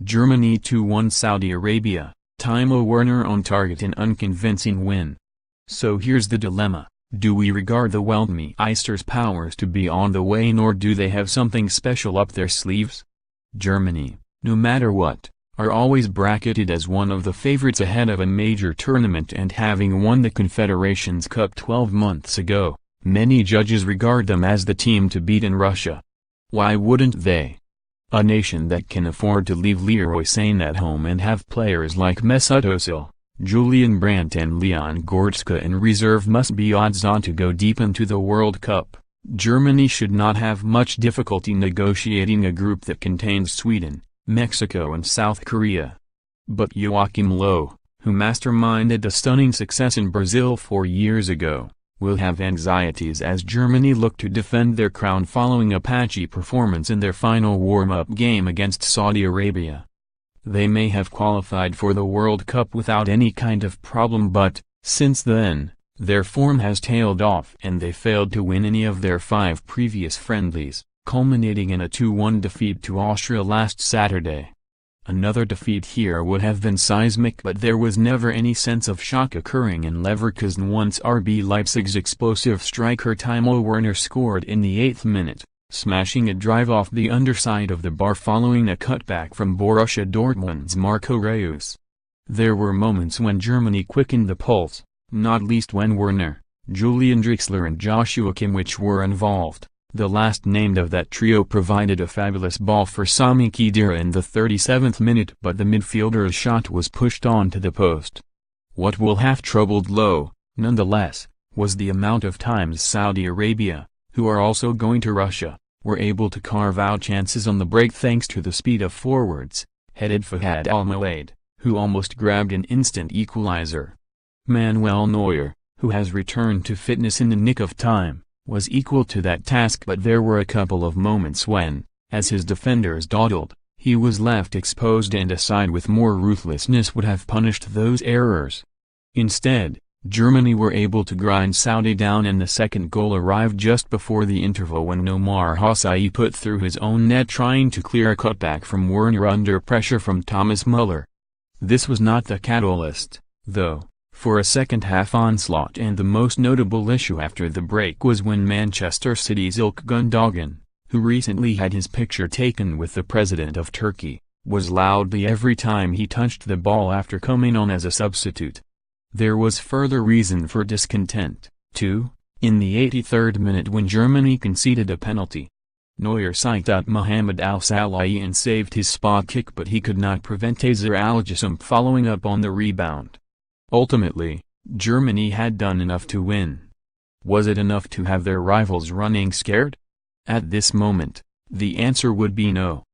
Germany 2-1 Saudi Arabia, Timo Werner on target in unconvincing win. So here's the dilemma: do we regard the Weltmeisters' powers to be on the wane, or do they have something special up their sleeves? Germany, no matter what, are always bracketed as one of the favorites ahead of a major tournament, and having won the Confederations Cup 12 months ago, many judges regard them as the team to beat in Russia. Why wouldn't they? A nation that can afford to leave Leroy Sane at home and have players like Mesut Ozil, Julian Brandt and Leon Goretzka in reserve must be odds-on to go deep into the World Cup. Germany should not have much difficulty negotiating a group that contains Sweden, Mexico and South Korea. But Joachim Löw, who masterminded a stunning success in Brazil 4 years ago, will have anxieties as Germany look to defend their crown following a patchy performance in their final warm-up game against Saudi Arabia. They may have qualified for the World Cup without any kind of problem, but, since then, their form has tailed off and they failed to win any of their 5 previous friendlies, culminating in a 2-1 defeat to Austria last Saturday. Another defeat here would have been seismic, but there was never any sense of shock occurring in Leverkusen once RB Leipzig's explosive striker Timo Werner scored in the 8th minute, smashing a drive off the underside of the bar following a cutback from Borussia Dortmund's Marco Reus. There were moments when Germany quickened the pulse, not least when Werner, Julian Draxler and Joshua Kimmich were involved. The last named of that trio provided a fabulous ball for Sami Khedira in the 37th minute, but the midfielder's shot was pushed onto the post. What will have troubled Löw, nonetheless, was the amount of times Saudi Arabia, who are also going to Russia, were able to carve out chances on the break thanks to the speed of forwards, headed Fahad Al-Moaid, who almost grabbed an instant equalizer. Manuel Neuer, who has returned to fitness in the nick of time, was equal to that task, but there were a couple of moments when, as his defenders dawdled, he was left exposed and a side with more ruthlessness would have punished those errors. Instead, Germany were able to grind Saudi down, and the second goal arrived just before the interval when Omar Hossain put through his own net trying to clear a cutback from Werner under pressure from Thomas Müller. This was not the catalyst, though, for a second-half onslaught, and the most notable issue after the break was when Manchester City's Ilk Gundogan, who recently had his picture taken with the president of Turkey, was loudly every time he touched the ball after coming on as a substitute. There was further reason for discontent, too, in the 83rd minute when Germany conceded a penalty. Neuer psyched out Mohamed Al-Salih and saved his spot kick, but he could not prevent Azer Al-Jassam following up on the rebound. Ultimately, Germany had done enough to win. Was it enough to have their rivals running scared? At this moment, the answer would be no.